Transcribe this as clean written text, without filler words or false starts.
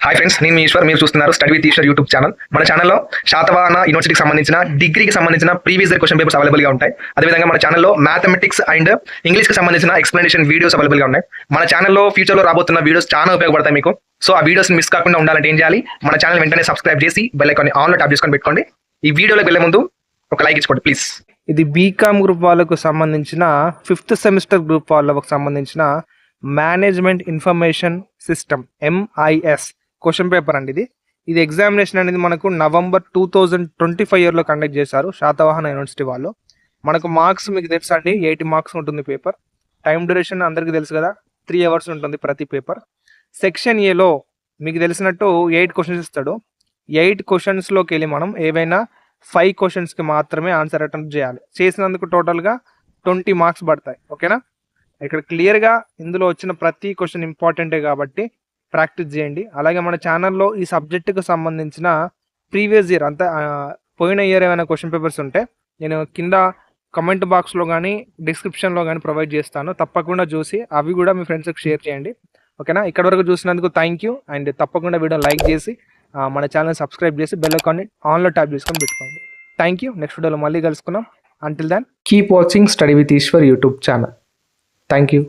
Hi friends, నేను మీ ఈశ్వర్. మీరు చూస్తున్నారు study with Eshwar YouTube channel. మన ఛానల్లో శాతవాహన యూనివర్సిటీకి సంబంధించిన డిగ్రీకి సంబంధించిన ప్రీవియస్ ఇయర్ క్వశ్చన్ పేపర్స్ అవైలబుల్గా ఉంటాయి. అదేవిధంగా మన ఛానల్లో మ్యాథమెటిక్స్ అండ్ ఇంగ్లీష్కి సంబంధించిన ఎక్స్ప్లెనేషన్ వీడియోస్ అవైలబుల్గా ఉన్నాయి. మన ఛానల్లో ఫ్యూచర్లో రాబోతున్న వీడియోస్ చాలా ఉపయోగపడతాయి మీకు. సో ఆ వీడియోస్ మిస్ కాకుండా ఉండాలంటే ఏం చేయాలి? మన ఛానల్ వెంటనే సబ్స్క్రైబ్ చేసి బెల్ ఐకాన్ ఆన్లో ట్యాప్ చేసుకొని పెట్టుకోండి. ఈ వీడియోలోకి వెళ్ళే ముందు ఒక లైక్ ఇచ్చుకోండి ప్లీజ్. ఇది బీకామ్ గ్రూప్ వాళ్ళకు సంబంధించిన 5th సెమిస్టర్ గ్రూప్ వాళ్ళకు సంబంధించిన management information system MIS question paper అండి. ఇది ఎగ్జామినేషన్ అనేది మనకు నవంబర్ 2025 ఇయర్లో కండక్ట్ చేశారు శాతవాహన యూనివర్సిటీ వాళ్ళు. మనకు మార్క్స్ మీకు తెలుసు అండి, 80 మార్క్స్ ఉంటుంది పేపర్. టైం డ్యూరేషన్ అందరికీ తెలుసు కదా, 3 అవర్స్ ఉంటుంది ప్రతి పేపర్. సెక్షన్ ఏలో మీకు తెలిసినట్టు 8 క్వశ్చన్స్ ఇస్తాడు. 8 క్వశ్చన్స్లోకి వెళ్ళి మనం ఏవైనా 5 క్వశ్చన్స్కి మాత్రమే ఆన్సర్ అటెంప్ట్ చేయాలి. చేసినందుకు టోటల్గా 20 మార్క్స్ పడతాయి. ఓకేనా? ఇక్కడ క్లియర్గా ఇందులో వచ్చిన ప్రతి క్వశ్చన్ ఇంపార్టెంటే కాబట్టి ప్రాక్టీస్ చేయండి. అలాగే మన ఛానల్లో ఈ సబ్జెక్టుకు సంబంధించిన ప్రీవియస్ ఇయర్ అంతా పోయిన ఇయర్ ఏమైనా క్వశ్చన్ పేపర్స్ ఉంటే నేను కింద కమెంట్ బాక్స్లో కానీ డిస్క్రిప్షన్లో కానీ ప్రొవైడ్ చేస్తాను. తప్పకుండా చూసి అవి కూడా మీ ఫ్రెండ్స్కి షేర్ చేయండి. ఓకేనా? ఇక్కడ వరకు చూసినందుకు థ్యాంక్ యూ. అండ్ తప్పకుండా వీడియో లైక్ చేసి మన ఛానల్ సబ్స్క్రైబ్ చేసి బెల్ ఐకాన్ని ఆన్లో ట్యాప్ చేసుకొని పెట్టుకోండి. Thank you. నెక్స్ట్ వీడియోలో మళ్ళీ కలుసుకుందాం. Until then keep watching study with Eshwar YouTube channel. Thank you.